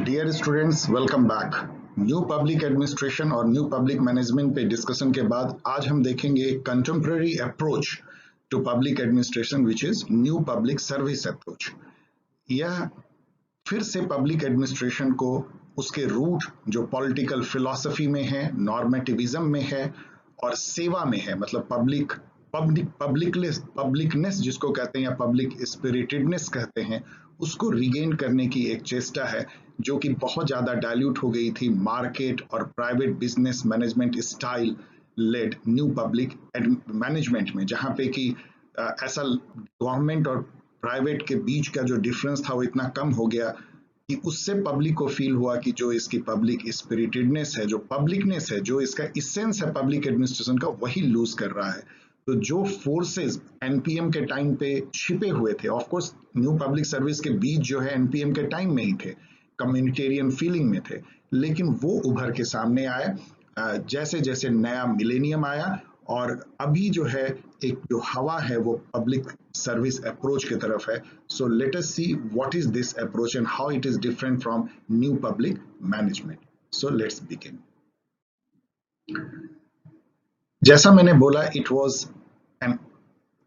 Dear students, welcome back. New public administration और new public management पे discussion के बाद आज हम देखेंगे एक contemporary approach to public administration which is new public service approach. यह फिर से पब्लिक एडमिनिस्ट्रेशन को उसके रूट जो पॉलिटिकल फिलॉसफी में है, नॉर्मेटिविज्म में है और सेवा में है, मतलब पब्लिकनेस जिसको कहते हैं या पब्लिक स्पिरिटेडनेस कहते हैं, उसको रिगेन करने की एक चेष्टा है जो कि बहुत ज़्यादा डायल्यूट हो गई थी मार्केट और private business management style led new public management में, जहाँ पे कि ऐसा गवर्नमेंट और प्राइवेट के बीच का जो डिफरेंस था वो इतना कम हो गया कि उससे पब्लिक को फील हुआ कि जो इसकी पब्लिक स्पिरिटेडनेस है, जो पब्लिकनेस है, जो इसका इसेंस है पब्लिक एडमिनिस्ट्रेशन का, वही लूज कर रहा है। तो जो फोर्सेस एनपीएम के टाइम पे छिपे हुए थे, of course new public service के बीच जो है एनपीएम के टाइम में ही थे, कम्युनिटेरियन फीलिंग में थे, लेकिन वो उभर के सामने आए जैसे जैसे नया मिलेनियम आया। और अभी जो है एक जो हवा है वो पब्लिक सर्विस अप्रोच की तरफ है। So let us see what is this approach and how it is different from new public management. So let's begin. जैसा मैंने बोला, इट वाज एन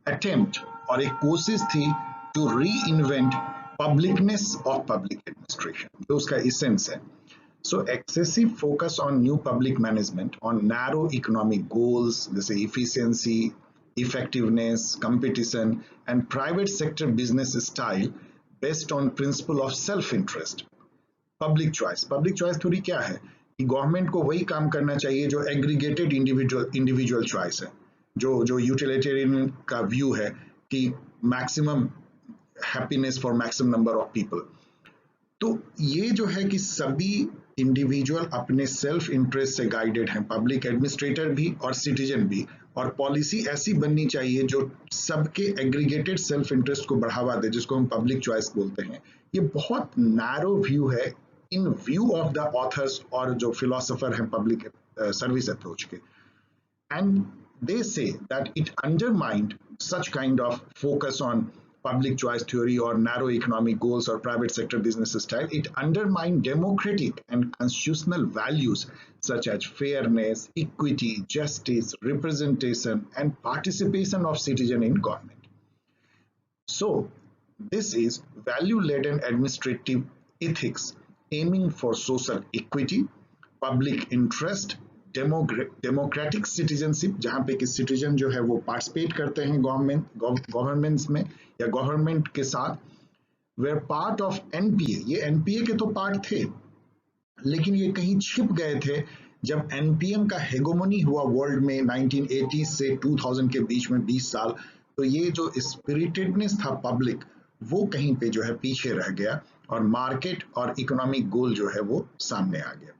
अटेम्प्ट और एक कोशिश थी to reinvent publicness of public administration, जो उसका essence है। So excessive focus on new public management on narrow economic goals, जैसे efficiency, effectiveness, competition, and private sector business style based on principle of self-interest. Public choice थोड़ी क्या है कि government को वही काम करना चाहिए जो एग्रीगेटेड इंडिविजुअल चॉइस है, जो यूटिलिटेरियन का व्यू है कि maximum happiness for maximum number of people. तो ये जो है कि सभी इंडिविजुअल अपने सेल्फ इंटरेस्ट से गाइडेड हैं, पब्लिक एडमिनिस्ट्रेटर भी और सिटीजन भी, और पॉलिसी ऐसी बननी चाहिए जो सबके एग्रीगेटेड सेल्फ इंटरेस्ट को बढ़ावा दे, जिसको हम पब्लिक चॉइस बोलते हैं। ये बहुत नैरो व्यू है इन व्यू ऑफ द ऑथर्स और जो फिलोसोफर हैं पब्लिक सर्विस अप्रोच के। And they say that it undermined such kind of focus on public choice theory or narrow economic goals or private sector business style. It undermined democratic and constitutional values such as fairness, equity, justice, representation, and participation of citizen in government. So this is value-laden administrative ethics aiming for social equity, public interest, democratic citizenship, जहाँ पे कि citizen जो है वो participate करते हैं governments में या गवर्नमेंट के साथ। वेयर पार्ट ऑफ एनपीए, ये एनपीए के तो पार्ट थे, लेकिन ये कहीं छिप गए थे जब एनपीएम का हेगोमनी हुआ वर्ल्ड में 1980 से 2000 के बीच में 20 साल। तो ये जो स्पिरिटेडनेस था पब्लिक, वो कहीं पे जो है पीछे रह गया और मार्केट और इकोनॉमिक गोल जो है वो सामने आ गया।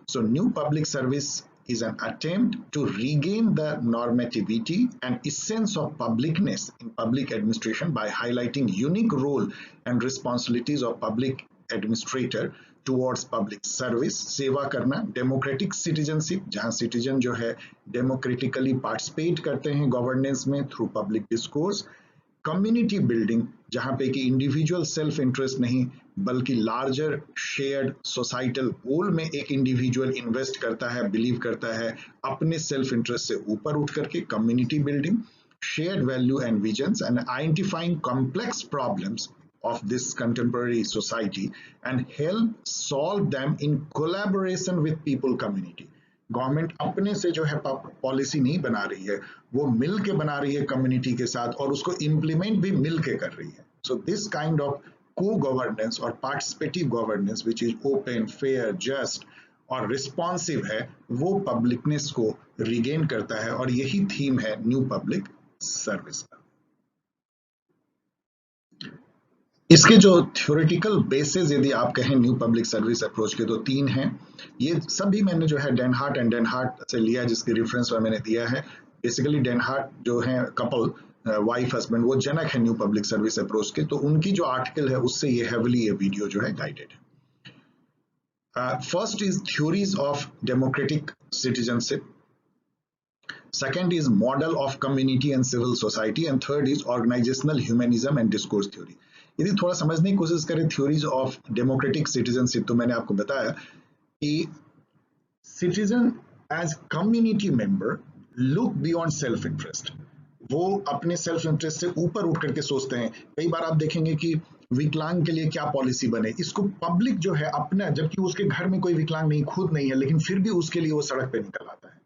So new public service is an attempt to regain the normativity and essence of publicness in public administration by highlighting unique role and responsibilities of public administrator towards public service, सेवा करना, democratic citizenship, जहाँ citizen जो है democratically participate करते हैं governance में through public discourse, community building, जहाँ पे कि इंडिविजुअल सेल्फ इंटरेस्ट नहीं बल्कि लार्जर शेयर्ड सोसाइटल गोल में एक इंडिविजुअल इन्वेस्ट करता है, बिलीव करता है अपने सेल्फ इंटरेस्ट से ऊपर उठ करके, community building, shared value and visions and identifying complex problems of this contemporary society and help solve them in collaboration with people community. Government अपने से जो है पॉलिसी नहीं बना रही है, वो मिल के बना रही है कम्युनिटी के साथ और उसको इम्प्लीमेंट भी मिल के कर रही है। सो दिस काइंड ऑफ को गवर्नेंस और participative governance which is open, fair, just और रिस्पॉन्सिव है, वो पब्लिकनेस को रिगेन करता है और यही थीम है न्यू पब्लिक सर्विस का। इसके जो थ्योरेटिकल बेसिस यदि आप कहें न्यू पब्लिक सर्विस अप्रोच के, तो 3 हैं। ये सभी मैंने जो है डेनहार्ट एंड डेनहार्ट से लिया, जिसके रेफरेंस में मैंने दिया है। बेसिकली डेनहार्ट जो है कपल, वाइफ हस्बैंड, वो जनक है न्यू पब्लिक सर्विस अप्रोच के, तो उनकी जो आर्टिकल है उससे ये हेविली ये वीडियो जो है गाइडेड है। First is theories of democratic citizenship, second is model of community and civil society, and third is organizational humanism and discourse theory. यदि थोड़ा समझने की कोशिश करें थ्योरीज ऑफ डेमोक्रेटिक सिटीजनशिप, तो मैंने आपको बताया कि citizen as community member look beyond self interest, वो अपने सेल्फ इंटरेस्ट से ऊपर उठ करके सोचते हैं। कई बार आप देखेंगे कि विकलांग के लिए क्या पॉलिसी बने, इसको पब्लिक जो है अपना, जबकि उसके घर में कोई विकलांग नहीं, खुद नहीं है, लेकिन फिर भी उसके लिए वो सड़क पे निकल आता है।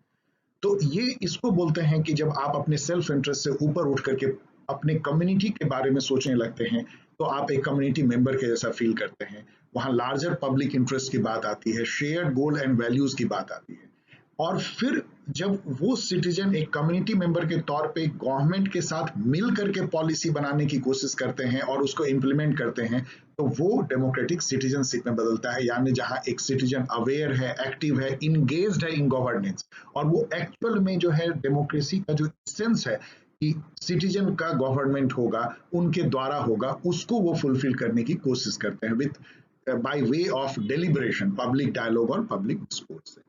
तो ये इसको बोलते हैं कि जब आप अपने सेल्फ इंटरेस्ट से ऊपर उठ करके अपने कम्युनिटी के बारे में सोचने लगते हैं, तो आप एक कम्युनिटी मेंबर के जैसा फील करते हैं। वहां लार्जर पब्लिक इंटरेस्ट की बात आती है, शेयर्ड गोल एंड वैल्यूज की बात आती है। और फिर जब वो सिटीजन एक कम्युनिटी मेंबर के तौर पे गवर्नमेंट के साथ मिल करके पॉलिसी बनाने की कोशिश करते हैं और उसको इम्प्लीमेंट करते हैं, तो वो डेमोक्रेटिक सिटीजनशिप में बदलता है। यानी जहां एक सिटीजन अवेयर है, एक्टिव है, इंगेज्ड है इन गवर्नेंस, और वो एक्चुअल में जो है डेमोक्रेसी का जो सेंस है कि सिटीजन का गवर्नमेंट होगा, उनके द्वारा होगा, उसको वो फुलफिल करने की कोशिश करते हैं with by way of deliberation, public dialogue और पब्लिक डिस्कोर्स से।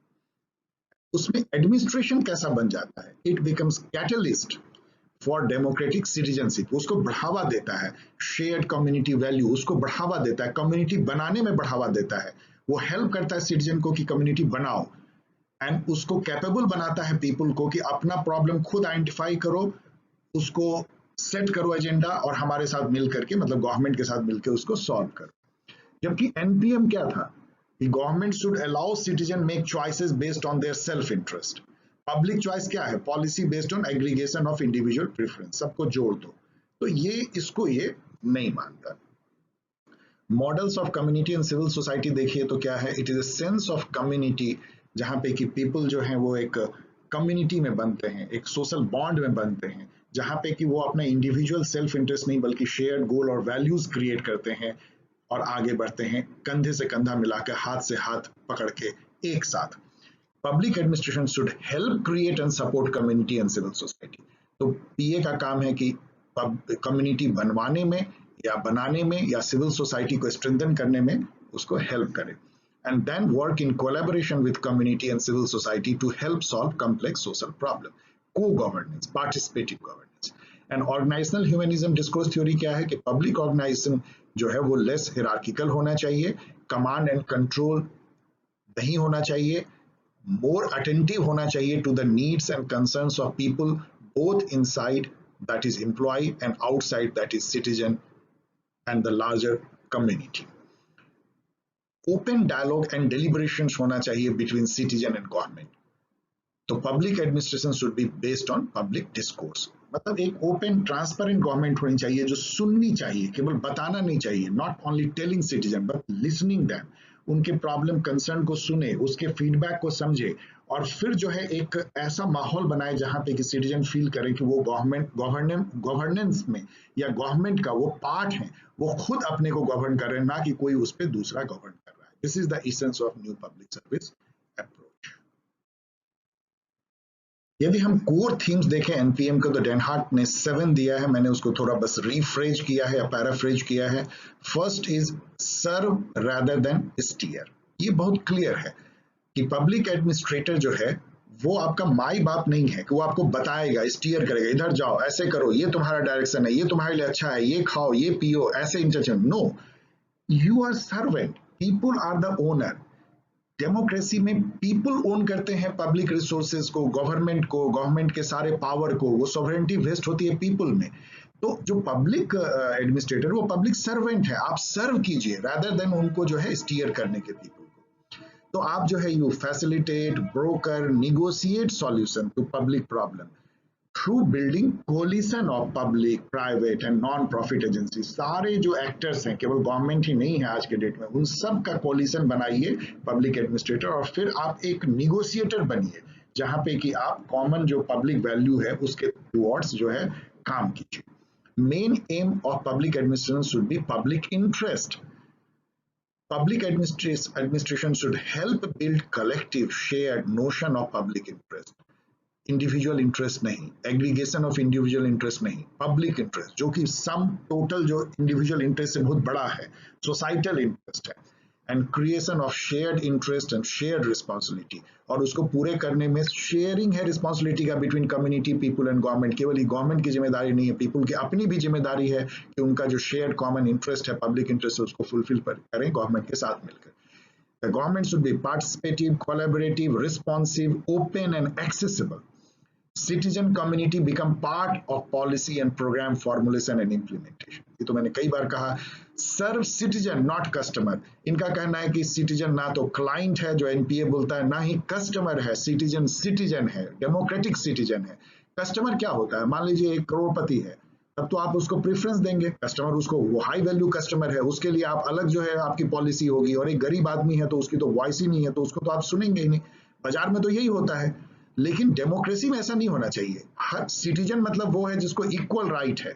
उसमें एडमिनिस्ट्रेशन कैसा बन जाता है, it becomes catalyst for democratic citizenship, उसको बढ़ावा देता है। शेयर्ड कम्युनिटी वैल्यू उसको बढ़ावा देता है, कम्युनिटी बनाने में बढ़ावा देता है। वो हेल्प करता है सिटीजन को कि कम्युनिटी बनाओ, एंड उसको कैपेबल बनाता है पीपल को कि अपना प्रॉब्लम खुद आइडेंटिफाई करो, उसको सेट करो एजेंडा, और हमारे साथ मिल करके, मतलब गवर्नमेंट के साथ मिलकर उसको सॉल्व करो। जबकि एनपीएम क्या था, The government should allow citizens make choices based on their self-interest. Public choice क्या है, policy based on aggregation of individual preference, सबको जोड़ दो। तो ये इसको ये नहीं मानता। Models of community and civil society देखिए तो क्या है, it is a sense of community, जहाँ पे कि पीपल जो है वो एक कम्युनिटी में बनते हैं, एक सोशल बॉन्ड में बनते हैं, जहाँ पे कि वो अपना इंडिविजुअल सेल्फ इंटरेस्ट नहीं बल्कि शेयर्ड गोल और वैल्यूज क्रिएट करते हैं और आगे बढ़ते हैं कंधे से कंधा मिलाकर, हाथ से हाथ पकड़ के एक साथ। Public administration should help create and support community and civil society. तो पीए का काम है कि कम्युनिटी बनवाने में या बनाने में या सिविल सोसाइटी को स्ट्रेंथन करने में उसको हेल्प करे, and then work in collaboration with community and civil society to help solve complex social problem. Co-governance, participative governance. And organizational humanism discourse theory क्या है कि पब्लिक ऑर्गेनाइजेशन जो है वो लेस हिरार्किकल होना चाहिए, कमांड एंड कंट्रोल नहीं होना चाहिए, मोर अटेंटिव होना चाहिए to the needs and concerns of people both inside that is employ and outside that is citizen and the larger community. Open dialogue and deliberations होना चाहिए between citizen and government. तो public administration should be based on public discourse, मतलब एक open transparent government होनी चाहिए जो सुननी चाहिए, केवल बताना नहीं चाहिए, not only telling citizen but listening them, उनके प्रॉब्लम कंसर्न को सुने, उसके फीडबैक को समझे, और फिर जो है एक ऐसा माहौल बनाए जहां पे कि सिटीजन फील करे कि वो गवर्नेंस में या गवर्नमेंट का वो पार्ट है, वो खुद अपने को गवर्न कर रहे हैं, ना कि कोई उस पर दूसरा गवर्न कर रहा है। This is the essence of new public service approach. यदि हम कोर थीम्स देखें एनपीएम को, तो डेनहार्ट ने 7 दिया है, मैंने उसको थोड़ा बस रीफ्रेज किया है या पैराफ्रेज किया है। First is serve rather than steer. ये बहुत क्लियर है कि पब्लिक एडमिनिस्ट्रेटर जो है वो आपका माई बाप नहीं है कि वो आपको बताएगा, स्टीयर करेगा, इधर जाओ, ऐसे करो, ये तुम्हारा डायरेक्शन है, ये तुम्हारे लिए अच्छा है, ये खाओ, ये पियो, ऐसे interchange. No, you are servant, people are the owner. Democracy में पीपल ओन करते हैं पब्लिक रिसोर्सेज को, गवर्नमेंट को, गवर्नमेंट के सारे पावर को, वो सॉवरेनिटी वेस्ट होती है पीपल में। तो जो पब्लिक एडमिनिस्ट्रेटर वो पब्लिक सर्वेंट है, आप सर्व कीजिए रादर देन उनको जो है स्टीयर करने के पीपल को। तो आप जो है you facilitate, broker, negotiate solution to public problem through building coalition of public, private and non profit agency. सारे जो एक्टर्स हैं, केवल गवर्नमेंट ही नहीं है आज के डेट में, उन सब का कोलिशन बनाइए पब्लिक एडमिनिस्ट्रेटर, और फिर आप एक निगोशिएटर बनिए जहां पे कि आप कॉमन जो पब्लिक वैल्यू है उसके टुवर्ड्स जो है काम कीजिए। Main M of public administration should B public interest. Public administration should help build collective shared notion of public interest. Individual interest नहीं, एग्रीगेशन ऑफ इंडिविजुअल इंटरेस्ट नहीं, पब्लिक इंटरेस्ट जो कि सम टोटल जो individual interest से बहुत बड़ा है, societal interest है। And creation of shared interest and shared responsibility, और उसको पूरे करने में शेयरिंग है रिस्पॉन्सिबिलिटी का between community, people and government. केवल ये गवर्नमेंट की जिम्मेदारी नहीं है, पीपल की अपनी भी जिम्मेदारी है कि उनका जो शेयर्ड कॉमन इंटरेस्ट है, पब्लिक इंटरेस्ट है, उसको फुलफिल करें गवर्नमेंट के साथ मिलकर। The government should be participative, collaborative, responsive, open and accessible. Citizen community become part of policy and program formulation and implementation. ये तो मैंने कई बार कहा, सर्व सिटीजन नॉट कस्टमर। इनका कहना है कि सिटीजन ना तो क्लाइंट है जो एनपीए बोलता है, ना ही कस्टमर है। सिटीजन सिटीजन है, डेमोक्रेटिक सिटीजन है। कस्टमर क्या होता है? मान लीजिए एक करोड़पति है, तब तो आप उसको प्रेफरेंस देंगे। कस्टमर उसको, वो हाई वैल्यू कस्टमर है, उसके लिए आप अलग जो है आपकी पॉलिसी होगी। और एक गरीब आदमी है तो उसकी तो वॉइस ही नहीं है, तो उसको तो आप सुनेंगे ही नहीं। बाजार में तो यही होता है, लेकिन डेमोक्रेसी में ऐसा नहीं होना चाहिए। हर सिटीजन मतलब वो है जिसको इक्वल राइट है।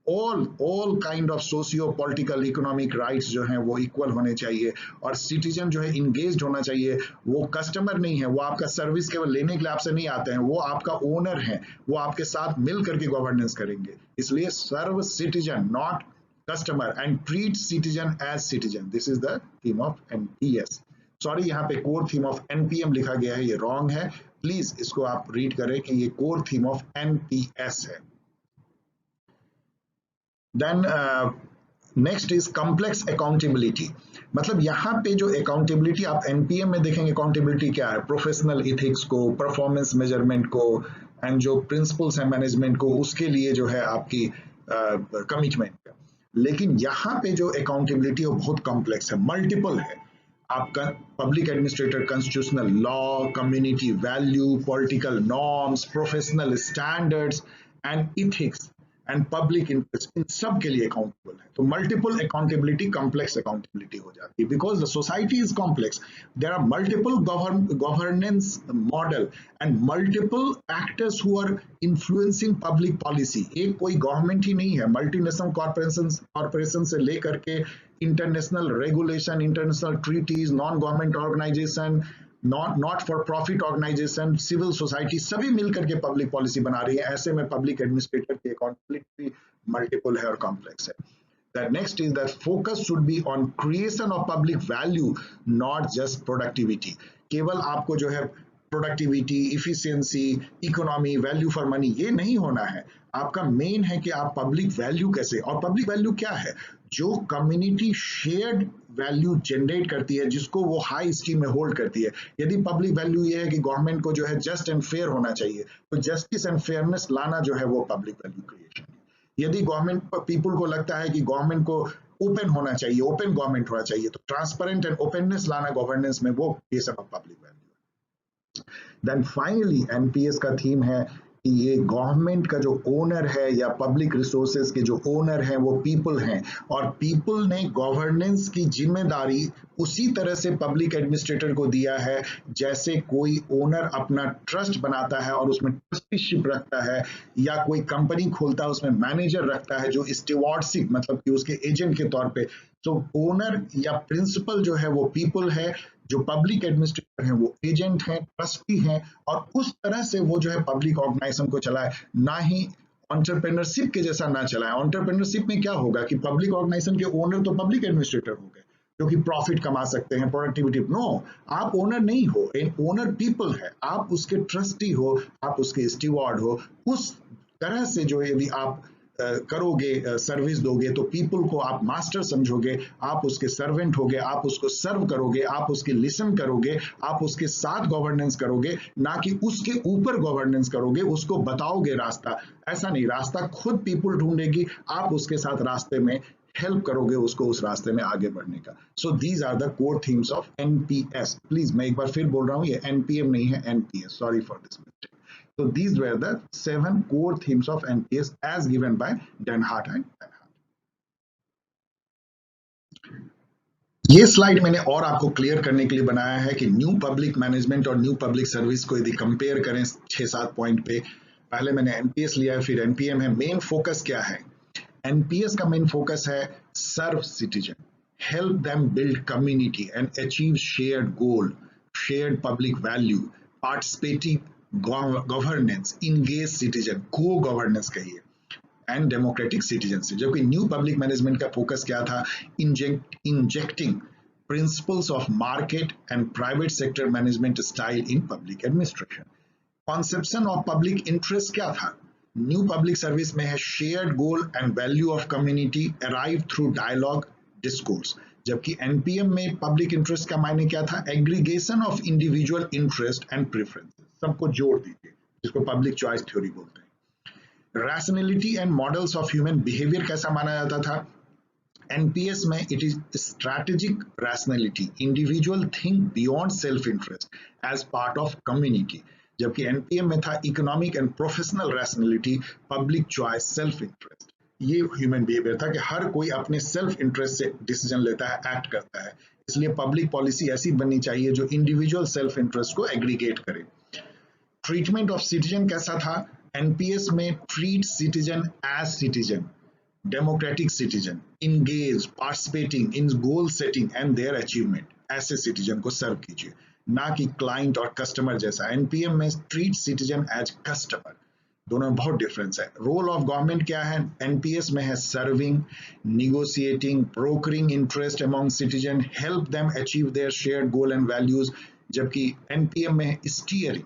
All kind of socio political economic rights जो हैं वो इक्वल होने चाहिए। और सिटीजन जो है इंगेज्ड होना चाहिए। वो कस्टमर नहीं है, वो आपका सर्विस केवल लेने के लिए आपसे नहीं आते हैं, वो आपका ओनर है, वो आपके साथ मिल करके गवर्नेंस करेंगे। इसलिए serve citizen not customer and treat citizen as citizen, this is the theme of NPS. Sorry, यहाँ पे कोर थीम ऑफ एनपीएम लिखा गया है, ये रॉन्ग है। प्लीज इसको आप रीड करें कि ये कोर थीम ऑफ एनपीएस है। Then next is complex accountability. मतलब यहाँ पे जो अकाउंटेबिलिटी आप एनपीएम में देखेंगे, अकाउंटेबिलिटी क्या है? प्रोफेशनल इथिक्स को, परफॉर्मेंस मेजरमेंट को एंड जो प्रिंसिपल्स है मैनेजमेंट को, उसके लिए जो है आपकी कमिटमेंट है। लेकिन यहाँ पे जो अकाउंटेबिलिटी वो बहुत कॉम्प्लेक्स है, मल्टीपल है। आपका public administrator, constitutional law, community value, political norms, professional standards and ethics and public interest, इन सब के लिए अकाउंटेबल है। तो मल्टीपल अकाउंटेबिलिटी कॉम्प्लेक्स अकाउंटेबिलिटी हो जाती है, because the society is complex. There are multiple governance model and multiple actors who are influencing public policy. एक कोई गवर्नमेंट ही नहीं है, मल्टीनेशनल कॉर्पोरेशन से लेकर के international regulation, international treaties, non government organisation, not for profit organisation, civil society, सभी मिलकर के पब्लिक पॉलिसी बना रही है। ऐसे में पब्लिक एडमिनिस्ट्रेटर की अकाउंटेबिलिटी मल्टीपल है और कॉम्प्लेक्स है। The next is that focus should be on creation of public value, not just productivity. केवल आपको जो है productivity, efficiency, economy, value for money, ये नहीं होना है। आपका मेन है कि आप पब्लिक वैल्यू कैसे, और पब्लिक वैल्यू क्या है? जो कम्युनिटी शेयर्ड वैल्यू जनरेट करती है, जिसको वो हाई स्टीम में होल्ड करती है। यदि पब्लिक वैल्यू ये है कि गवर्नमेंट को जो है जस्ट एंड फेयर होना चाहिए, तो जस्टिस एंड फेयरनेस लाना जो है वो पब्लिक वैल्यू क्रिएशन है। यदि गवर्नमेंट पीपल को लगता है कि गवर्नमेंट को ओपन होना चाहिए, ओपन गवर्नमेंट होना चाहिए, तो ट्रांसपेरेंट एंड ओपननेस लाना गवर्नेंस में, वो ये सब public value. Then finally NPS का थीम है कि ये गवर्नमेंट का जो ओनर है या पब्लिक रिसोर्सेज के जो ओनर हैं वो पीपल हैं, और पीपल ने गवर्नेंस की जिम्मेदारी उसी तरह से पब्लिक एडमिनिस्ट्रेटर को दिया है जैसे कोई ओनर अपना ट्रस्ट बनाता है और उसमें ट्रस्टीशिप रखता है, या कोई कंपनी खोलता है उसमें मैनेजर रखता है जो स्टीवार्डशिप, मतलब कि उसके एजेंट के तौर पे। तो ओनर या प्रिंसिपल जो है वो पीपल है, जो पब्लिक एडमिनिस्ट्रेटर हैं वो एजेंट हैं, ट्रस्टी हैं, और उस तरह से वो जो है पब्लिक ऑर्गेनाइजेशन को चलाए, ना ही एंटरप्रेन्योरशिप के जैसा ना चलाए। एंटरप्रेन्योरशिप में क्या होगा कि पब्लिक ऑर्गेनाइजेशन के ओनर तो पब्लिक एडमिनिस्ट्रेटर हो गए जो कि प्रॉफिट कमा सकते हैं, प्रोडक्टिविटी। नो, आप ओनर नहीं हो, ओनर पीपल है, आप उसके ट्रस्टी हो, आप उसके स्टीवार्ड हो। उस तरह से जो यदि आप करोगे, सर्विस दोगे, तो पीपल को आप मास्टर समझोगे, आप उसके सर्वेंट होगे, आप उसको सर्व करोगे, आप उसके लिसन करोगे, आप उसके साथ गवर्नेंस करोगे, ना कि उसके ऊपर गवर्नेंस करोगे, उसको बताओगे रास्ता। ऐसा नहीं, रास्ता खुद पीपल ढूंढेगी, आप उसके साथ रास्ते में हेल्प करोगे उसको उस रास्ते में आगे बढ़ने का। So these are the core themes of NPS. Please मैं एक बार फिर बोल रहा हूँ, ये एनपीएम नहीं है, NPS. Sorry for this mistake. So these were the 7 core themes of NPS as given by Denhart and Denhart. ये स्लाइड मैंने और आपको क्लियर करने के लिए बनाया है कि न्यू पब्लिक मैनेजमेंट और न्यू पब्लिक सर्विस को यदि कंपेयर करें 6-7 पॉइंट पे, पहले मैंने एनपीएस लिया है, फिर एनपीएम है। मेन फोकस क्या है? एनपीएस का मेन फोकस है serve citizen, help them build community and achieve shared goal, shared public value, participative governance, engage citizen, co governance कहिए, एंड डेमोक्रेटिक सिटीजनशिप। जबकि न्यू पब्लिक मैनेजमेंट का focus क्या था? Injecting principles of market and private sector management style in public administration. Conception of public interest क्या था? New public service में है shared goal and value of community arrived through dialogue discourse. जबकि NPM में public interest का मायने क्या था? Aggregation of individual interest and preferences. सबको जोड़ दीजिए, जिसको public choice theory बोलते हैं. Rationality and models of human behavior कैसा माना जाता था? NPS में it is strategic rationality, individual think beyond self-interest as part of community. जबकि NPM में था economic and professional rationality, public choice, self-interest. ये ह्यूमन बिहेवियर था कि हर कोई अपने सेल्फ इंटरेस्ट से डिसीजन लेता है, एक्ट करता है. इसलिए पब्लिक पॉलिसी ऐसी बननी चाहिए जो इंडिविजुअल सेल्फ इंटरेस्ट को एग्रीगेट करे. ट्रीटमेंट ऑफ सिटीजन कैसा था? एनपीएस में treat citizen as citizen, democratic citizen, engage, participating in goal setting and their achievement, ऐसे सिटीजन को सर्व कीजिए, ना कि क्लाइंट और कस्टमर जैसा. एनपीएम में ट्रीट सिटीजन एज कस्टमर. दोनों में बहुत डिफरेंस है. रोल ऑफ गवर्नमेंट क्या है? एनपीएस में है serving, negotiating, brokering interest among citizen, help them achieve their shared goal and values. जबकि एनपीएम में है स्टीयरिंग,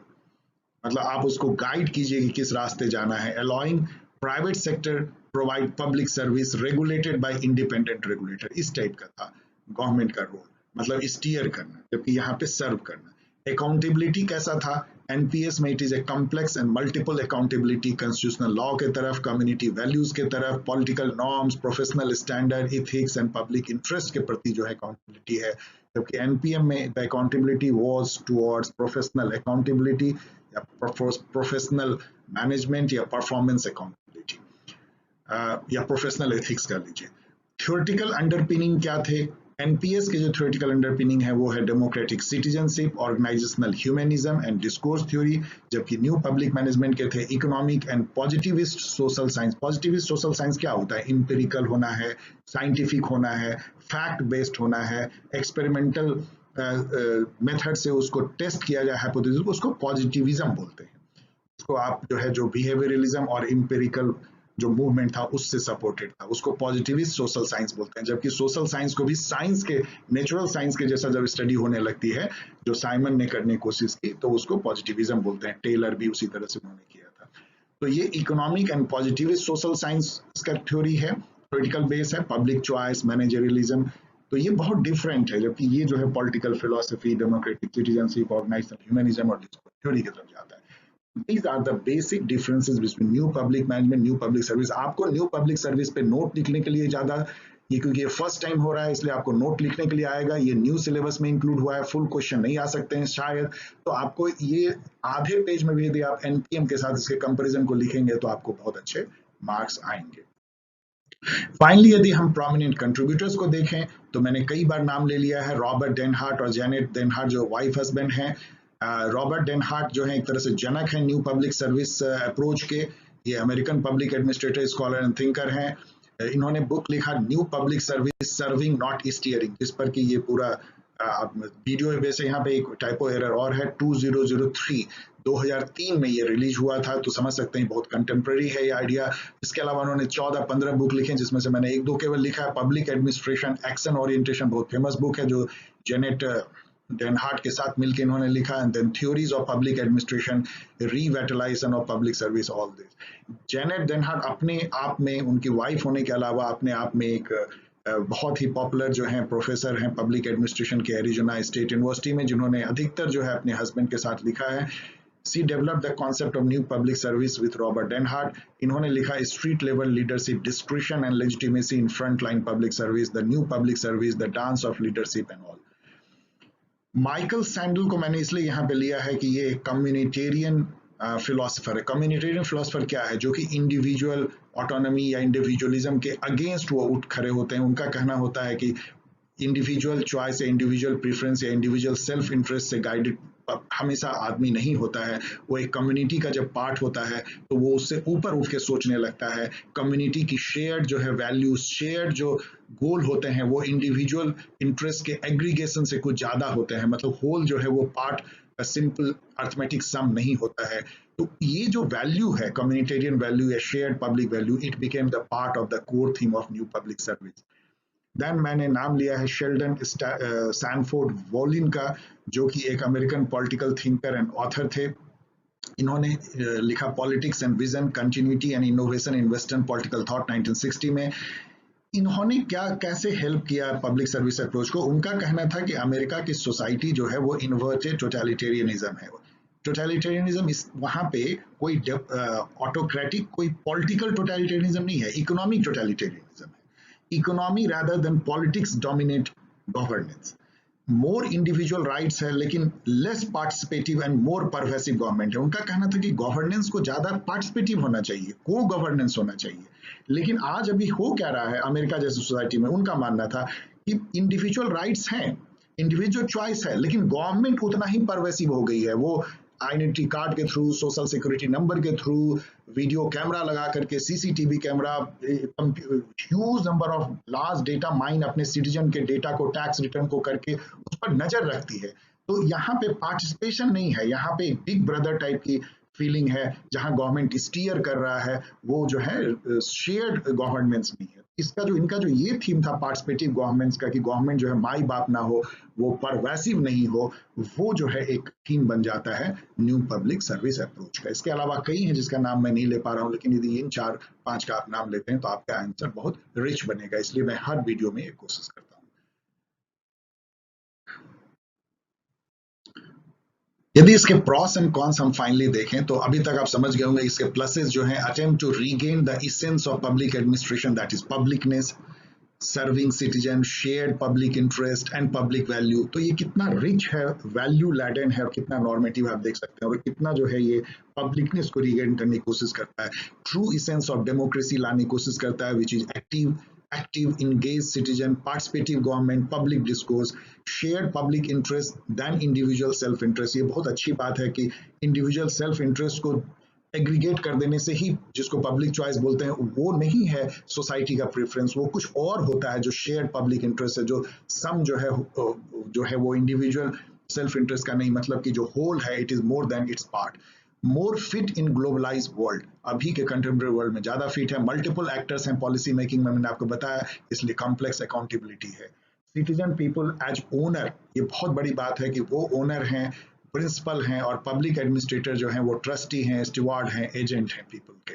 मतलब आप उसको गाइड कीजिए कि किस रास्ते जाना है. Allowing private sector provide public service regulated by independent regulator. इस टाइप का था गवर्नमेंट का रोल, मतलब स्टीयर करना, जबकि यहाँ पे सर्व करना. अकाउंटेबिलिटी कैसा था? एनपीएस में it is a complex and multiple accountability, constitutional law के तरफ, कम्युनिटी वैल्यूज के तरफ, political norms, professional standard, ethics and public interest के प्रति जो है अकाउंटेबिलिटी है. जबकि एनपीएम में the accountability was towards professional accountability या प्रोफेशनल मैनेजमेंट या परफॉर्मेंस अकाउंटेबिलिटी या प्रोफेशनल एथिक्स कर लीजिए. थ्योरेटिकल अंडरपिनिंग क्या थे? एनपीएस के जो थ्योरेटिकल अंडरपिनिंग है वो है democratic citizenship, organisational humanism and discourse theory. जबकि न्यू पब्लिक मैनेजमेंट के थे economic and positivist social science. Positivist social science क्या होता है? इंपेरिकल होना है, साइंटिफिक होना है, फैक्ट बेस्ड होना है, एक्सपेरिमेंटल मेथड से उसको टेस्ट किया जाए हाइपोथेसिस को, उसको पॉजिटिविज्म बोलते हैं. उसको आप जो है जो बिहेवियरलिज्म और इंपेरिकल जो मूवमेंट था उससे सपोर्टेड था, उसको पॉजिटिविस्ट सोशल साइंस बोलते हैं. जबकि सोशल साइंस को भी साइंस के, नेचुरल साइंस के जैसा जब स्टडी होने लगती है, जो साइमन ने करने की कोशिश की, तो उसको पॉजिटिविज्म बोलते हैं. टेलर भी उसी तरह से उन्होंने किया था. तो ये economic and positivist social science का थ्योरी है, थ्योरेटिकल बेस है. पब्लिक चॉइस, मैनेजरियलिज्म, तो ये बहुत डिफरेंट है. जबकि ये जो है political philosophy, democratic citizenship, organisational humanism और थ्योरी की तरफ जाता है. These are the basic differences between new public management, new public service. आपको new public service पे नोट लिखने के लिए ज्यादा, ये क्योंकि ये फर्स्ट टाइम हो रहा है इसलिए आपको नोट लिखने के लिए आएगा. ये न्यू सिलेबस में इंक्लूड हुआ है, फुल क्वेश्चन नहीं आ सकते हैं शायद, तो आपको ये आधे पेज में भी यदि आप एनपीएम के साथ इसके कंपैरिजन को लिखेंगे तो आपको बहुत अच्छे मार्क्स आएंगे. फाइनली यदि हम प्रोमिनेंट कंट्रीब्यूटर्स को देखें तो मैंने कई बार नाम ले लिया है, रॉबर्ट डेनहार्ट और जेनेट डेनहार्ट जो वाइफ हस्बैंड हैं. रॉबर्ट डेनहार्ट जो है एक तरह से जनक है न्यू पब्लिक सर्विस अप्रोच के. ये American public administrator, scholar and thinker हैं. इन्होंने बुक लिखा new public service serving not steering, जिस पर कि ये पूरा वीडियो है. वैसे यहाँ पे एक टाइपो एरर और है, 2003 2003 में ये रिलीज हुआ था, तो समझ सकते हैं बहुत कंटेम्प्रेरी है ये आइडिया. इसके अलावा उन्होंने 14-15 बुक लिखे, जिसमें से मैंने 1-2 केवल लिखा है. पब्लिक एडमिनिस्ट्रेशन एक्शन ओरिएंटेशन बहुत फेमस बुक है जो जेनेट डेनहार्ट के साथ मिलकर इन्होंने लिखा. And then theories of public administration, revitalisation of public service, all this. Janet Denhardt अपने आप में, उनकी वाइफ होने के अलावा अपने आप में एक बहुत ही पॉपुलर जो हैं प्रोफेसर हैं पब्लिक एडमिनिस्ट्रेशन के एरिजोना स्टेट यूनिवर्सिटी में, जिन्होंने अधिकतर जो है अपने हस्बैंड के साथ लिखा है. She developed the concept of new public service with Robert Denhart. इन्होंने लिखा street level leadership, discretion and legitimacy in frontline public service, the new public service, the dance of leadership and all. Michael sandal को मैंने इसलिए यहाँ पे लिया है कि ये कम्युनिटेरियन फिलोसफर है. कम्युनिटेरियन फिलोसफर क्या है? जो कि इंडिविजुअल ऑटोनॉमी या इंडिविजुअलिज्म के अगेंस्ट वो उठ खड़े होते हैं. उनका कहना होता है कि इंडिविजुअल चॉइस या इंडिविजुअल प्रेफरेंस या इंडिविजुअल सेल्फ इंटरेस्ट से गाइडेड हमेशा आदमी नहीं होता है. वो एक कम्युनिटी का जब पार्ट होता है तो वो उससे ऊपर उठ के सोचने लगता है. कम्युनिटी की शेयर्ड जो है वैल्यूज, शेयर्ड जो गोल होते हैं वो इंडिविजुअल इंटरेस्ट के एग्रीगेशन से कुछ ज्यादा होते हैं. मतलब होल जो है वो पार्ट सिंपल अर्थमेटिक सम नहीं होता है. तो ये जो वैल्यू है कम्युनिटेरियन वैल्यू या shared public value, it became the part of the core theme of new public service. Then मैंने नाम लिया है शेल्डन सैनफोर्ड वॉलिन का, जो कि एक American political thinker and author थे। इन्होंने लिखा politics and vision, continuity and innovation in western political thought 1960 में। इन्होंने क्या कैसे हेल्प किया पब्लिक सर्विस अप्रोच को? उनका कहना था कि अमेरिका की सोसाइटी जो है वो इन्वर्टेड टोटलिटेरियनिज्म है। टोटलिटेरियनिज्म इस वहां पे कोई ऑटोक्रेटिक, कोई पॉलिटिकल टोटलिटेरियनिज्म नहीं है, इकोनॉमिक टोटलिटेरियनिज्म है। Economy rather than politics dominate governance. More individual rights है लेकिन less participative and more pervasive government है। उनका कहना था कि गवर्नेंस को ज्यादा पार्टिसिपेटिव होना चाहिए, को गवर्नेंस होना चाहिए। लेकिन आज अभी हो क्या रहा है अमेरिका जैसी सोसाइटी में? उनका मानना था कि इंडिविजुअल राइट्स हैं, इंडिविजुअल चॉइस है, लेकिन गवर्नमेंट उतना ही परवेसिव हो गई है। वो आइडेंटिटी कार्ड के थ्रू, सोशल सिक्योरिटी नंबर के थ्रू, वीडियो कैमरा लगा करके, CCTV camera, huge number of large data mine अपने सिटीजन के डेटा को, टैक्स रिटर्न को करके उस पर नजर रखती है। तो यहाँ पे पार्टिसिपेशन नहीं है, यहाँ पे एक बिग ब्रदर टाइप की फीलिंग है, जहां गवर्नमेंट स्टीयर कर रहा है, वो जो है शेयर्ड गवर्नेंस नहीं है। इसका जो इनका जो ये थीम था पार्टिसिपेटिव गवर्नेंस का, कि गवर्नमेंट जो है माई बाप ना हो, वो परवेसिव नहीं हो, वो जो है एक थीम बन जाता है न्यू पब्लिक सर्विस अप्रोच का। इसके अलावा कई हैं जिसका नाम मैं नहीं ले पा रहा हूँ, लेकिन यदि इन 4-5 का आप नाम लेते हैं तो आपका आंसर बहुत रिच बनेगा, इसलिए मैं हर वीडियो में ये कोशिश करता हूँ। यदि इसके प्रॉस एंड कॉन्स हम फाइनली देखें तो अभी तक आप समझ गए होंगे इसके प्लसेस जो हैं, attempt to regain the essence of public administration, that is publicness, serving citizen, shared public interest and public value. तो ये कितना रिच है, वैल्यू लैडन है, और कितना नॉर्मेटिव आप देख सकते हैं, और कितना जो है ये पब्लिकनेस को रीगेन करने की कोशिश करता है, ट्रू इसेंस ऑफ डेमोक्रेसी लाने की कोशिश करता है, which is active, engaged citizen, participative government, public discourse, shared public interest than individual self interest। ये बहुत अच्छी बात है कि individual self interest को एग्रीगेट कर देने से ही, जिसको पब्लिक चॉइस बोलते हैं, वो नहीं है सोसाइटी का प्रेफरेंस, वो कुछ और होता है जो शेयर्ड पब्लिक इंटरेस्ट है, जो सम जो है वो इंडिविजुअल सेल्फ इंटरेस्ट का नहीं, मतलब कि जो होल है, it is more than its part. More fit in globalise world, अभी के कंटेम्प्रेरी वर्ल्ड में ज्यादा फिट है। मल्टीपल एक्टर्स हैं पॉलिसी मेकिंग में, मैंने आपको बताया, इसलिए कॉम्प्लेक्स अकाउंटेबिलिटी है। सिटीजन पीपल एज ओनर, ये बहुत बड़ी बात है कि वो ओनर हैं, प्रिंसिपल हैं, और पब्लिक एडमिनिस्ट्रेटर जो हैं वो ट्रस्टी हैं, स्टीवार्ड हैं, एजेंट हैं पीपल के।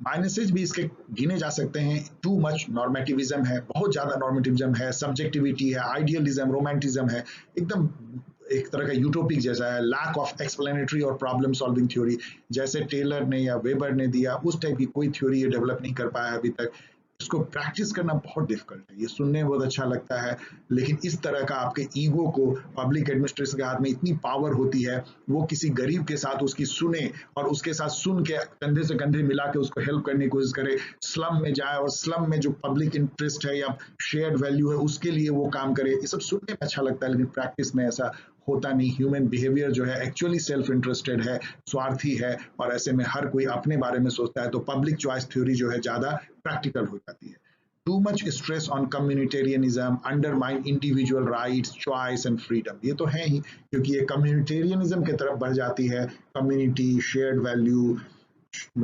माइनसेज भी इसके गिने जा सकते हैं, टू मच नॉर्मेटिविज्म है, बहुत ज्यादा नॉर्मेटिविज्म है, सब्जेक्टिविटी है, आइडियलिज्म, रोमांटिज्म है, एकदम एक तरह का यूटोपिक जैसा है, लैक ऑफ एक्सप्लेनेटरी और प्रॉब्लम सॉल्विंग थ्योरी, जैसे टेलर ने या वेबर ने दिया उस टाइप की कोई थ्योरी ये डेवलप नहीं कर पाया अभी तक। इसको प्रैक्टिस करना बहुत डिफिकल्ट है, ये सुनने में बहुत अच्छा लगता है, लेकिन इस तरह का आपके ईगो को, पब्लिक एडमिनिस्ट्रेशन के हाथ में इतनी पावर होती है, वो किसी गरीब के साथ उसकी सुने, और उसके साथ सुन के कंधे से कंधे मिला के उसको हेल्प करने की कोशिश करे, स्लम में जाए और स्लम में जो पब्लिक इंटरेस्ट है या शेयर्ड वैल्यू है उसके लिए वो काम करे। ये सब सुनने में अच्छा लगता है, लेकिन प्रैक्टिस में ऐसा होता नहीं। ह्यूमन बिहेवियर जो है एक्चुअली सेल्फ इंटरेस्टेड है, स्वार्थी है, और ऐसे में हर कोई अपने बारे में सोचता है, तो पब्लिक चॉइस थ्योरी जो है ज्यादा प्रैक्टिकल हो जाती है। Too much stress on communitarianism undermine individual rights, choice and freedom, ये तो है ही, क्योंकि ये कम्युनिटेरियनिज्म की तरफ बढ़ जाती है। Community, shared value,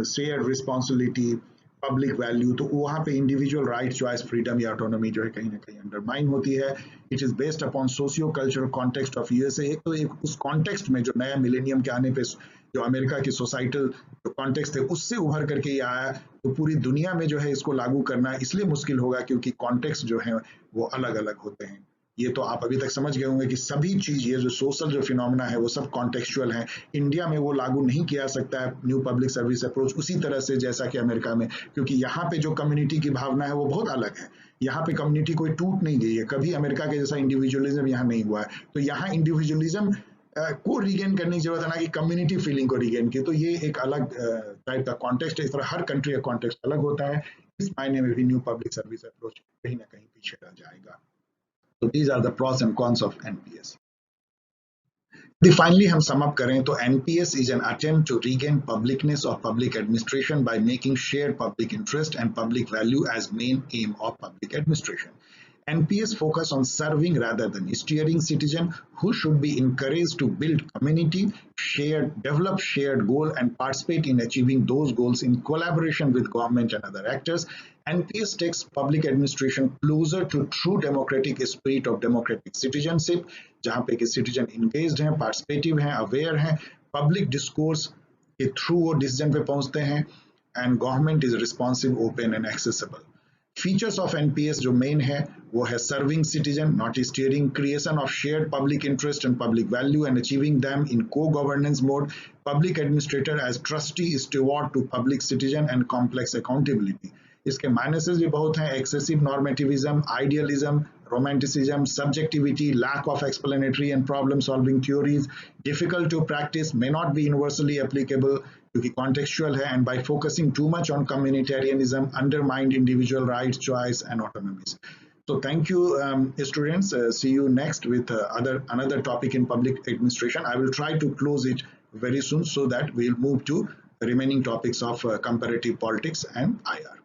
shared responsibility, public value, तो वहाँ पे इंडिविजुअल राइट, चॉइस, फ्रीडम या ऑटोनॉमी जो है कहीं ना कहीं अंडरमाइन होती है। It is based upon socio cultural context of USA. एक तो एक उस कॉन्टेक्स्ट में जो नया मिलेनियम के आने पे जो अमेरिका की सोसाइटल जो कॉन्टेक्स्ट है उससे उभर करके ये आया, तो पूरी दुनिया में जो है इसको लागू करना इसलिए मुश्किल होगा क्योंकि कॉन्टेक्स्ट जो है वो अलग अलग होते हैं। ये तो आप अभी तक समझ गए होंगे कि सभी चीज, ये जो सोशल जो फिनोमेना है वो सब कॉन्टेक्चुअल है। इंडिया में वो लागू नहीं किया सकता है न्यू पब्लिक सर्विस अप्रोच उसी तरह से जैसा कि अमेरिका में, क्योंकि यहाँ पे जो कम्युनिटी की भावना है वो बहुत अलग है। यहाँ पे कम्युनिटी कोई टूट नहीं गई है कभी, अमेरिका के जैसा इंडिविजुअलिज्म यहाँ नहीं हुआ है। तो यहाँ इंडिविजुअलिज्म को रिगेन करने की जरूरत है, ना कि कम्युनिटी फीलिंग को रिगेन की। तो ये एक अलग टाइप का कॉन्टेक्स्ट है। इस तरह हर कंट्री का कॉन्टेक्स्ट अलग होता है, इस मायने में भी न्यू पब्लिक सर्विस अप्रोच कहीं ना कहीं पीछे रह जाएगा। So these are the pros and cons of NPS. Finally, हम sum up करें तो NPS is an attempt to regain publicness of public administration by making shared public interest and public value as main aim of public administration. NPS focus on serving rather than steering citizen who should be encouraged to build community, develop shared goal and participate in achieving those goals in collaboration with government and other actors. NPS takes public administration closer to true democratic spirit of democratic citizenship, जहाँ पे कि citizen engaged हैं, participative हैं, aware हैं, public discourse के through वो decision पे पहुँचते हैं, and government is responsive, open and accessible. Features of NPS जो मेन है वो है serving citizen not steering, creation of shared public interest and public value and achieving them in co governance mode, public administrator as trustee steward to public citizen and complex accountability. इसके minuses भी बहुत हैं, excessive normativism, idealism, romanticism, subjectivity, lack of explanatory and problem solving theories, difficult to practice, may not be universally applicable क्योंकि contextual है, and by focusing too much on communitarianism undermined individual rights, choice and autonomies. So thank you students, see you next with another topic in public administration. I will try to close it very soon so that we'll move to the remaining topics of comparative politics and IR.